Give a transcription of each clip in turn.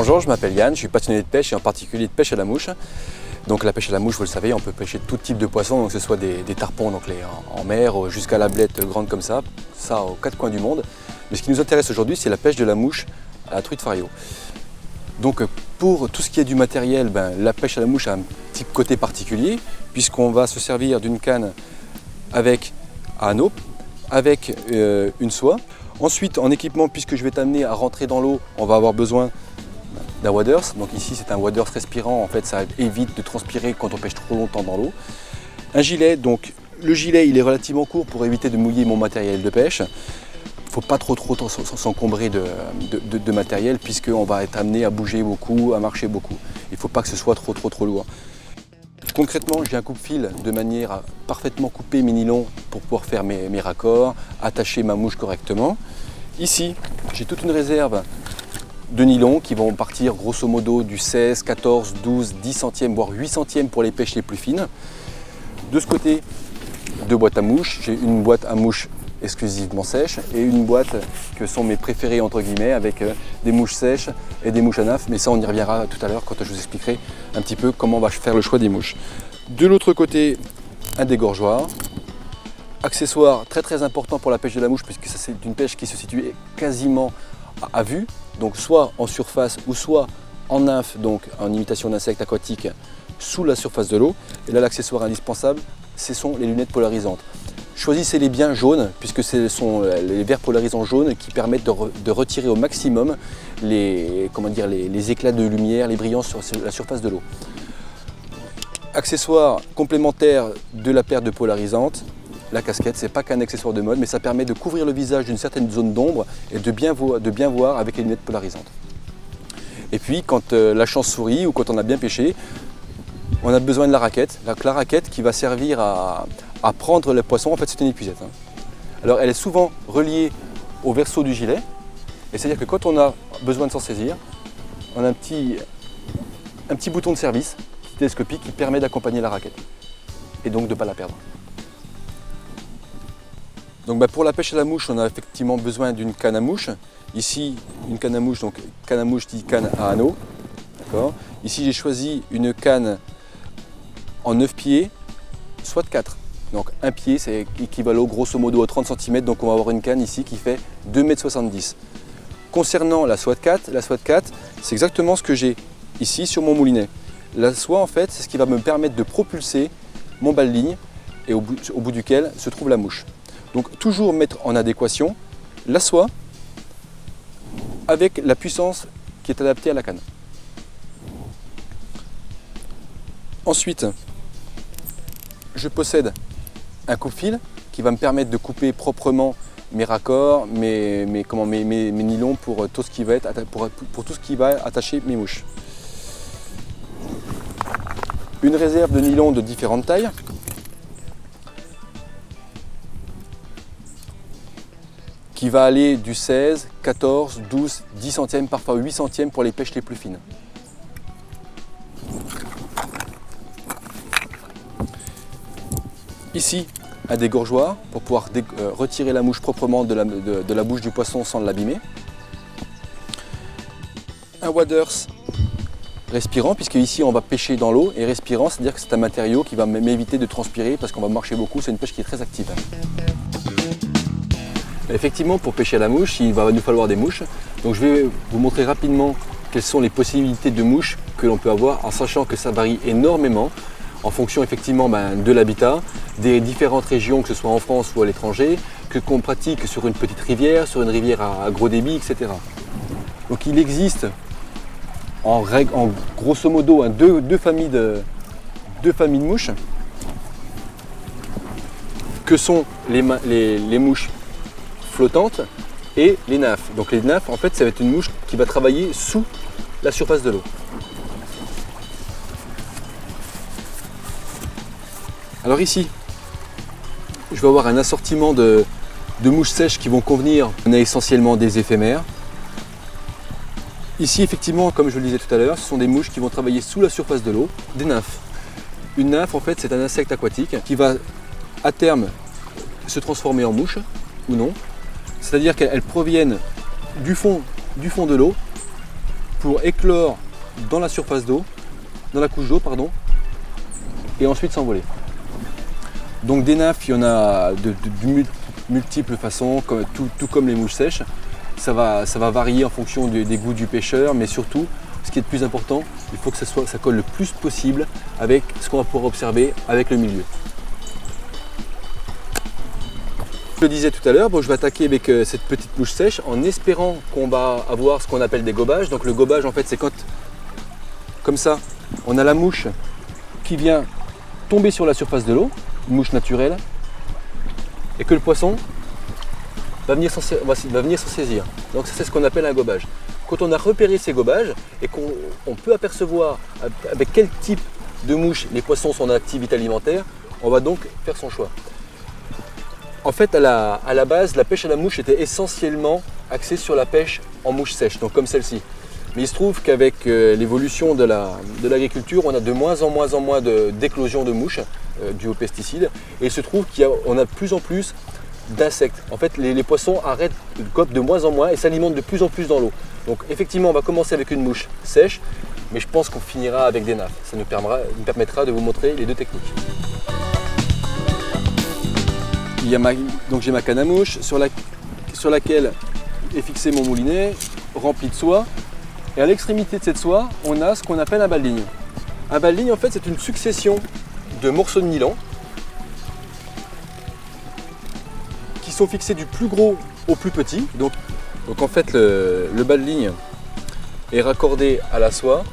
Bonjour, je m'appelle Yann, je suis passionné de pêche et en particulier de pêche à la mouche. Donc la pêche à la mouche, vous le savez, on peut pêcher tout type de poissons, donc que ce soit des tarpons donc en mer jusqu'à la blette grande comme ça aux quatre coins du monde. Mais ce qui nous intéresse aujourd'hui, c'est la pêche de la mouche à la truite fario. Donc pour tout ce qui est du matériel, la pêche à la mouche a un petit côté particulier puisqu'on va se servir d'une canne avec un anneau, avec une soie. Ensuite, en équipement, puisque je vais t'amener à rentrer dans l'eau, on va avoir besoin d'un waders. Donc ici, c'est un waders respirant. En fait, ça évite de transpirer quand on pêche trop longtemps dans l'eau. Un gilet, donc le gilet, il est relativement court pour éviter de mouiller mon matériel de pêche. Il ne faut pas trop s'encombrer de matériel puisqu'on va être amené à bouger beaucoup, à marcher beaucoup. Il ne faut pas que ce soit trop lourd. Concrètement, j'ai un coupe-fil de manière à parfaitement couper mes nylons pour pouvoir faire mes raccords, attacher ma mouche correctement. Ici, j'ai toute une réserve de nylons qui vont partir grosso modo du 16, 14, 12, 10 centièmes, voire 8 centièmes pour les pêches les plus fines. De ce côté, deux boîtes à mouches. J'ai une boîte à mouches exclusivement sèches et une boîte que sont mes préférées entre guillemets avec des mouches sèches et des mouches à naf, mais ça on y reviendra tout à l'heure quand je vous expliquerai un petit peu comment on va faire le choix des mouches. De l'autre côté, un dégorgeoir, accessoire très important pour la pêche de la mouche puisque ça c'est une pêche qui se situe quasiment à vue, donc soit en surface ou soit en nymphe, donc en imitation d'insectes aquatiques sous la surface de l'eau. Et là l'accessoire indispensable, ce sont les lunettes polarisantes. Choisissez-les bien jaunes, puisque ce sont les verres polarisants jaunes qui permettent de retirer au maximum les éclats de lumière, les brillants sur la surface de l'eau. Accessoire complémentaire de la paire de polarisantes, la casquette. Ce n'est pas qu'un accessoire de mode, mais ça permet de couvrir le visage d'une certaine zone d'ombre et de bien voir avec les lunettes polarisantes. Et puis, quand la chance sourit ou quand on a bien pêché, on a besoin de la raquette. La raquette qui va servir à prendre le poisson, en fait c'est une épuisette. Alors elle est souvent reliée au verso du gilet, et c'est-à-dire que quand on a besoin de s'en saisir, on a un petit bouton de service télescopique qui permet d'accompagner la raquette, et donc de ne pas la perdre. Donc pour la pêche à la mouche, on a effectivement besoin d'une canne à mouche. Ici, une canne à mouche, donc canne à mouche dit canne à anneau. Ici j'ai choisi une canne en 9 pieds, soit 4. Donc un pied, c'est équivalent grosso modo à 30 cm, donc on va avoir une canne ici qui fait 2,70 m. Concernant la soie de 4, c'est exactement ce que j'ai ici sur mon moulinet. La soie en fait, c'est ce qui va me permettre de propulser mon bas-de-ligne et au bout duquel se trouve la mouche. Donc toujours mettre en adéquation la soie avec la puissance qui est adaptée à la canne. Ensuite, je possède un coupe-fil qui va me permettre de couper proprement mes raccords, mes nylons pour tout ce qui va attacher mes mouches. Une réserve de nylon de différentes tailles. Qui va aller du 16, 14, 12, 10 centièmes, parfois 8 centièmes pour les pêches les plus fines. Ici, un dégorgeoir pour pouvoir retirer la mouche proprement de la bouche du poisson sans l'abîmer. Un waders respirant, puisque ici on va pêcher dans l'eau, et respirant, c'est-à-dire que c'est un matériau qui va m'éviter de transpirer parce qu'on va marcher beaucoup, c'est une pêche qui est très active. Effectivement, pour pêcher à la mouche, il va nous falloir des mouches. Donc je vais vous montrer rapidement quelles sont les possibilités de mouches que l'on peut avoir, en sachant que ça varie énormément en fonction effectivement de l'habitat, des différentes régions, que ce soit en France ou à l'étranger, qu'on pratique sur une petite rivière, sur une rivière à gros débit, etc. Donc il existe en grosso modo deux familles de mouches, que sont les mouches flottantes et les nymphes. Donc les nymphes, en fait, ça va être une mouche qui va travailler sous la surface de l'eau. Alors ici, je vais avoir un assortiment de mouches sèches qui vont convenir. On a essentiellement des éphémères. Ici, effectivement, comme je le disais tout à l'heure, ce sont des mouches qui vont travailler sous la surface de l'eau, des nymphes. Une nymphe, en fait, c'est un insecte aquatique qui va, à terme, se transformer en mouche, ou non. C'est-à-dire qu'elles proviennent du fond de l'eau pour éclore dans la surface d'eau, dans la couche d'eau, pardon, et ensuite s'envoler. Donc des nymphes, il y en a de multiples façons, tout comme les mouches sèches. Ça va varier en fonction des goûts du pêcheur, mais surtout, ce qui est le plus important, il faut que ça colle le plus possible avec ce qu'on va pouvoir observer avec le milieu. Je le disais tout à l'heure, je vais attaquer avec cette petite mouche sèche en espérant qu'on va avoir ce qu'on appelle des gobages. Donc le gobage, en fait, c'est quand, comme ça, on a la mouche qui vient tomber sur la surface de l'eau, une mouche naturelle, et que le poisson va venir s'en saisir. Donc ça, c'est ce qu'on appelle un gobage. Quand on a repéré ces gobages et qu'on peut apercevoir avec quel type de mouche les poissons sont en activité alimentaire, on va donc faire son choix. En fait, à la base, la pêche à la mouche était essentiellement axée sur la pêche en mouche sèche, donc comme celle-ci. Mais il se trouve qu'avec l'évolution de l'agriculture, on a de moins en moins d'éclosions de mouches dues aux pesticides. Et il se trouve qu'on a de plus en plus d'insectes. En fait, les poissons arrêtent de cope de moins en moins et s'alimentent de plus en plus dans l'eau. Donc effectivement, on va commencer avec une mouche sèche, mais je pense qu'on finira avec des nymphes. Ça nous permettra de vous montrer les deux techniques. Donc j'ai ma canne à mouche sur laquelle est fixé mon moulinet rempli de soie. Et à l'extrémité de cette soie, on a ce qu'on appelle un bas-de-ligne. Un bas-de-ligne, en fait, c'est une succession de morceaux de nylon qui sont fixés du plus gros au plus petit. Donc en fait, le bas-de-ligne est raccordé à la soie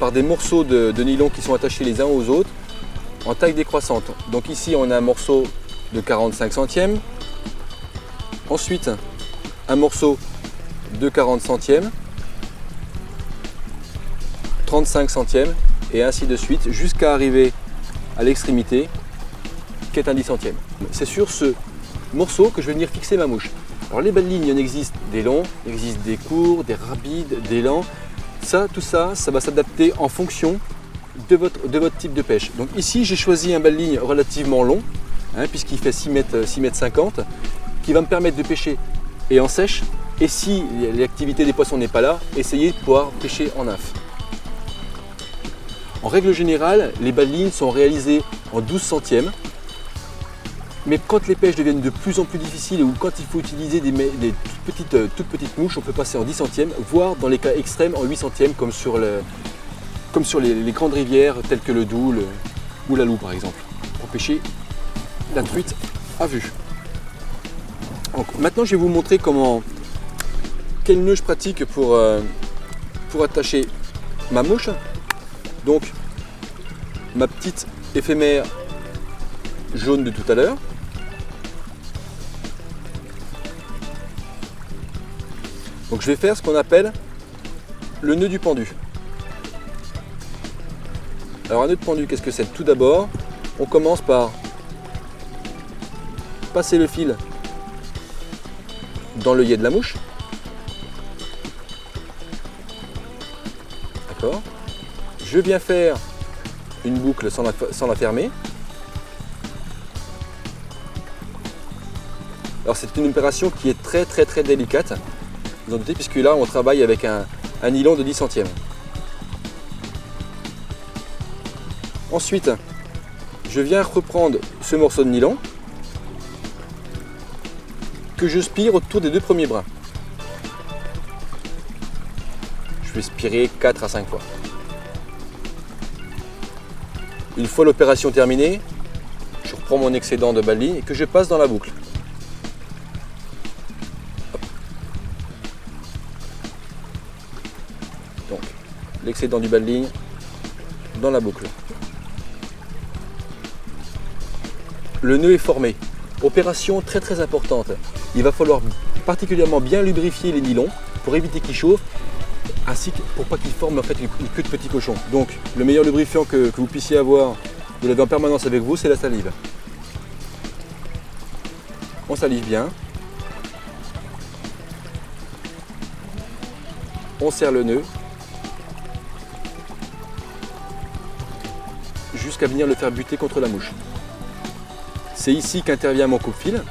par des morceaux de nylon qui sont attachés les uns aux autres en taille décroissante. Donc ici, on a un morceau de 45 centièmes. Ensuite, un morceau de 40 centièmes. 35 centièmes et ainsi de suite jusqu'à arriver à l'extrémité qui est un 10 centième. C'est sur ce morceau que je vais venir fixer ma mouche. Alors les bas-de-ligne, il en existe des longs, il existe des courts, des rapides, des lents. Tout ça va s'adapter en fonction de votre type de pêche. Donc ici j'ai choisi un bas-de-ligne relativement long, puisqu'il fait 6 mètres 50, qui va me permettre de pêcher et en sèche, et si l'activité des poissons n'est pas là, essayer de pouvoir pêcher en nymphe. En règle générale, les bas-de-ligne sont réalisés en 12 centièmes, mais quand les pêches deviennent de plus en plus difficiles ou quand il faut utiliser des toutes petites mouches, on peut passer en 10 centièmes, voire dans les cas extrêmes en 8 centièmes, comme sur les grandes rivières telles que le Doubs ou la Loue par exemple, pour pêcher la truite à vue. Donc, maintenant je vais vous montrer quel nœud je pratique pour attacher ma mouche. Donc ma petite éphémère jaune de tout à l'heure. Donc je vais faire ce qu'on appelle le nœud du pendu. Alors un nœud de pendu, qu'est-ce que c'est? Tout d'abord, on commence par passer le fil dans l'œillet de la mouche. D'accord. Je viens faire une boucle sans la fermer. Alors c'est une opération qui est très délicate, vous en doutez, puisque là on travaille avec un nylon de 10 centièmes. Ensuite, je viens reprendre ce morceau de nylon que je spire autour des deux premiers brins. Je vais spirer 4 à 5 fois. Une fois l'opération terminée, je reprends mon excédent de bas-de-ligne et que je passe dans la boucle. Donc, l'excédent du bas-de-ligne dans la boucle. Le nœud est formé. Opération très importante. Il va falloir particulièrement bien lubrifier les nylons pour éviter qu'ils chauffent, ainsi que pour pas qu'ils forment en fait une queue de petit cochon. Donc le meilleur lubrifiant que vous puissiez avoir, vous l'avez en permanence avec vous, c'est la salive. On salive bien. On serre le nœud jusqu'à venir le faire buter contre la mouche. C'est ici qu'intervient mon coupe-fil.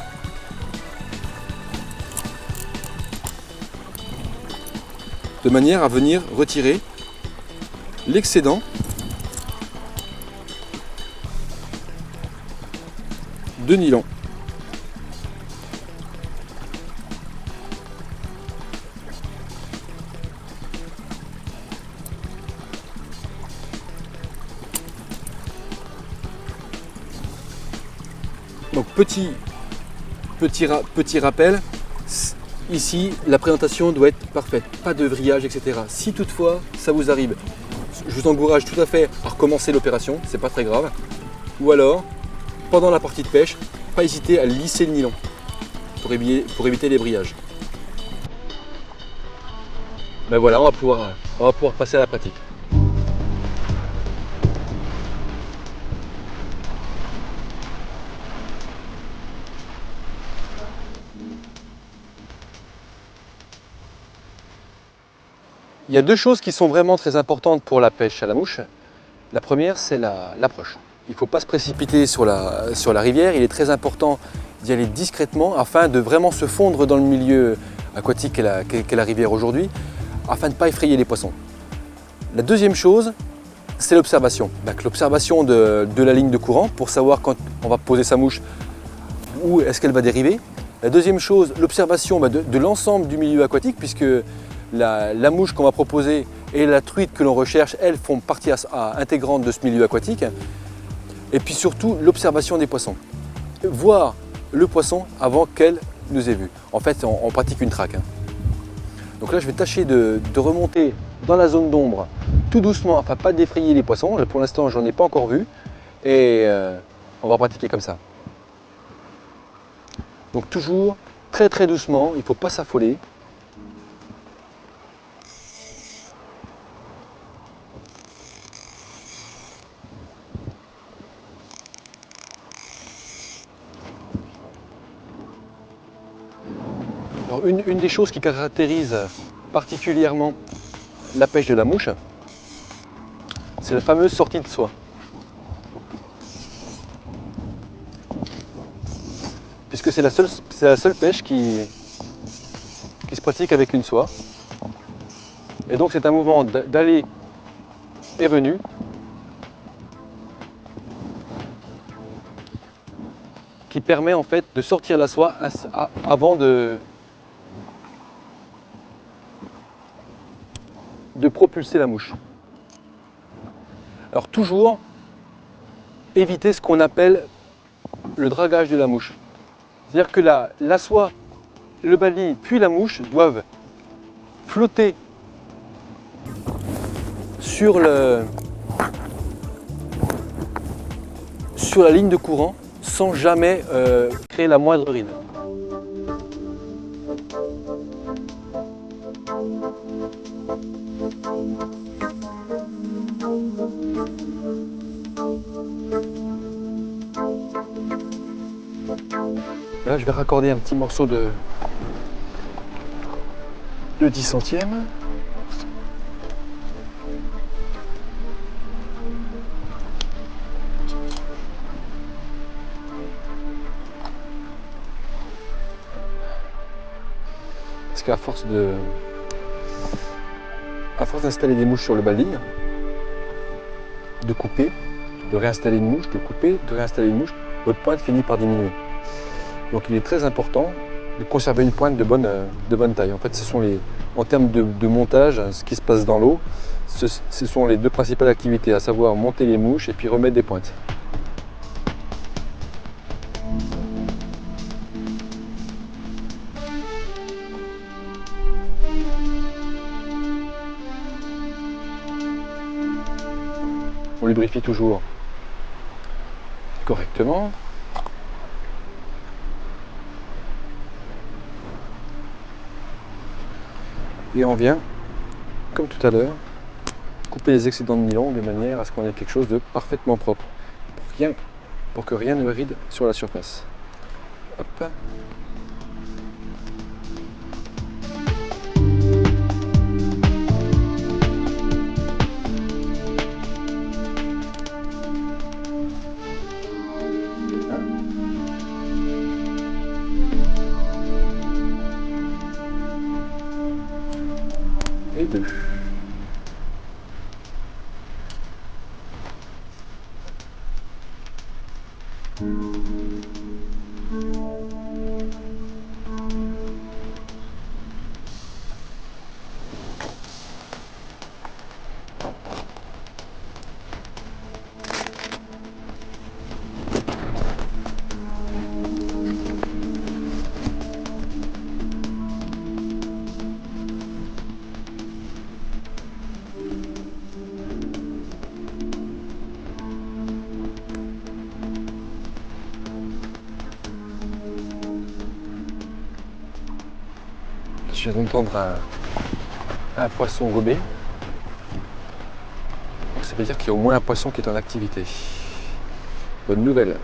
de manière à venir retirer l'excédent de nylon. Donc petit rappel, ici la présentation doit être parfaite, pas de vrillage, etc. Si toutefois ça vous arrive, je vous encourage tout à fait à recommencer l'opération, c'est pas très grave. Ou alors, pendant la partie de pêche, pas hésiter à lisser le nylon pour éviter les brillages. Ben voilà, on va pouvoir passer à la pratique. Il y a deux choses qui sont vraiment très importantes pour la pêche à la mouche. La première, c'est l'approche. Il ne faut pas se précipiter sur la rivière. Il est très important d'y aller discrètement afin de vraiment se fondre dans le milieu aquatique qu'est la rivière aujourd'hui, afin de ne pas effrayer les poissons. La deuxième chose, c'est l'observation. L'observation de la ligne de courant pour savoir quand on va poser sa mouche, où est-ce qu'elle va dériver. La deuxième chose, l'observation de l'ensemble du milieu aquatique, puisque la mouche qu'on va proposer et la truite que l'on recherche, elles font partie intégrante de ce milieu aquatique. Et puis surtout, l'observation des poissons. Voir le poisson avant qu'elle nous ait vus. En fait, on pratique une traque. Donc là, je vais tâcher de remonter dans la zone d'ombre tout doucement, afin de ne pas défrayer les poissons. Pour l'instant, j'en ai pas encore vu. Et on va pratiquer comme ça. Donc toujours très très doucement, il ne faut pas s'affoler. Alors une des choses qui caractérise particulièrement la pêche de la mouche, c'est la fameuse sortie de soie. Puisque c'est la seule pêche qui se pratique avec une soie. Et donc c'est un mouvement d'aller et venu qui permet en fait de sortir la soie avant de propulser la mouche. Alors toujours éviter ce qu'on appelle le dragage de la mouche. C'est-à-dire que la soie, le balit puis la mouche doivent flotter sur la ligne de courant sans jamais créer la moindre ride. Là, je vais raccorder un petit morceau de 10 centièmes. Parce qu'à force d'installer des mouches sur le baling, de couper, de réinstaller une mouche, de couper, de réinstaller une mouche, votre pointe finit par diminuer. Donc il est très important de conserver une pointe de bonne taille. En fait, en termes de montage, ce qui se passe dans l'eau, ce sont les deux principales activités, à savoir monter les mouches et puis remettre des pointes. On lubrifie toujours correctement. Et on vient, comme tout à l'heure, couper les excédents de nylon de manière à ce qu'on ait quelque chose de parfaitement propre, pour que rien ne ride sur la surface. Hop. et 2. Je viens d'entendre un poisson gober. Donc ça veut dire qu'il y a au moins un poisson qui est en activité. Bonne nouvelle.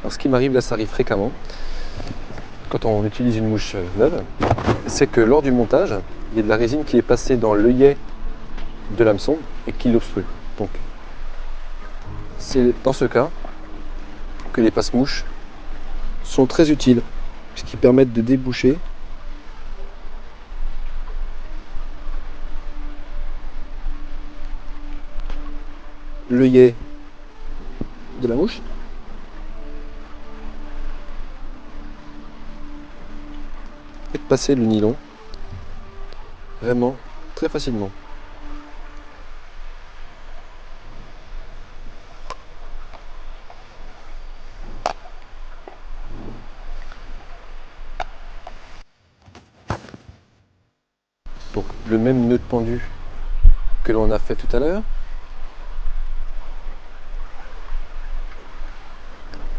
Alors ce qui m'arrive là, ça arrive fréquemment, quand on utilise une mouche neuve, c'est que lors du montage, il y a de la résine qui est passée dans l'œillet de l'hameçon et qui l'obstrue. Donc c'est dans ce cas que les passe-mouches sont très utiles, puisqu'ils permettent de déboucher l'œillet de la mouche et de passer le nylon vraiment très facilement. Donc le même nœud de pendu que l'on a fait tout à l'heure.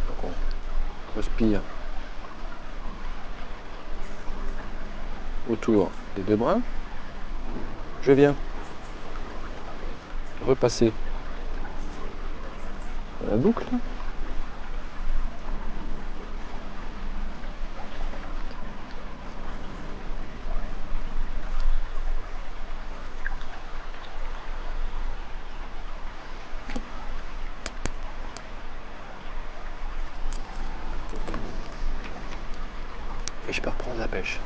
Donc on respire autour des deux bras. Je viens repasser la boucle. Et je peux reprendre la pêche.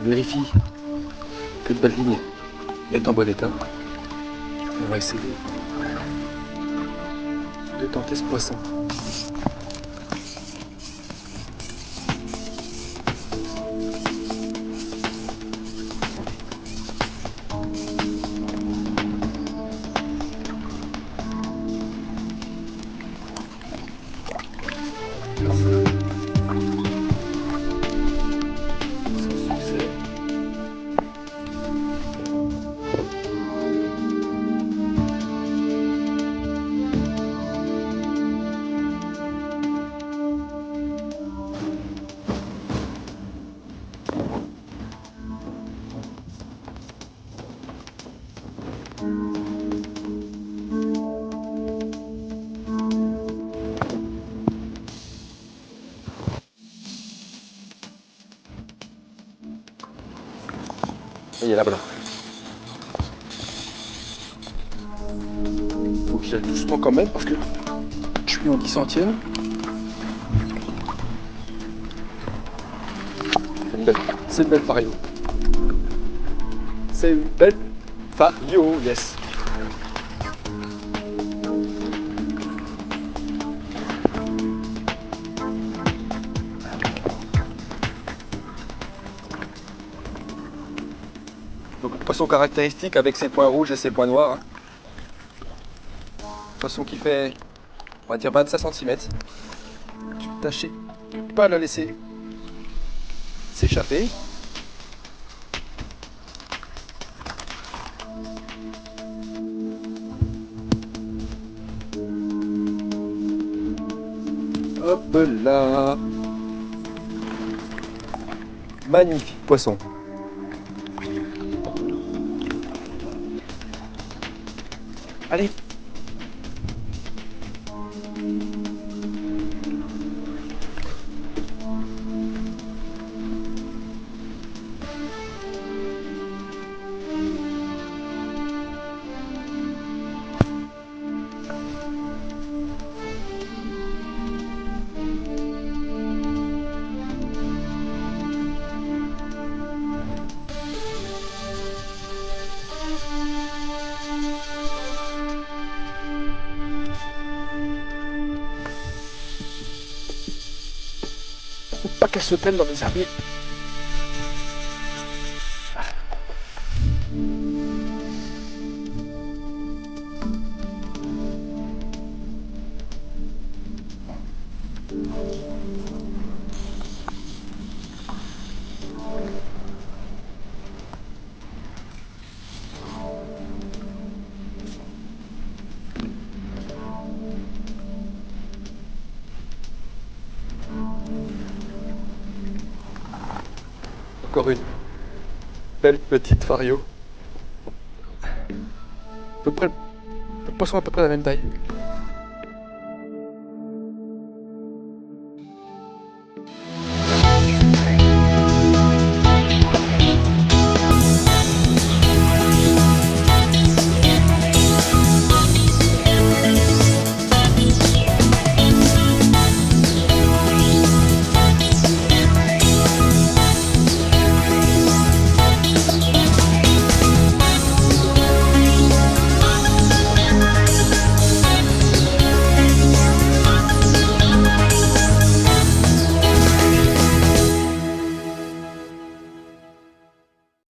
On vérifie que le baleine est en bon état. On va essayer de tenter ce poisson. Et il est là-bas. Faut que j'y aille doucement quand même parce que je suis en 10 centièmes. C'est une belle fario. C'est une belle fario, yes. Donc poisson caractéristique avec ses points rouges et ses points noirs. Poisson qui fait, on va dire 25 cm. Tâchez pas la laisser s'échapper. Hop là. Magnifique poisson. Allez. Faut pas qu'elle se pèle dans les herbiers. Encore une belle petite fario. Le poisson à peu près la même taille.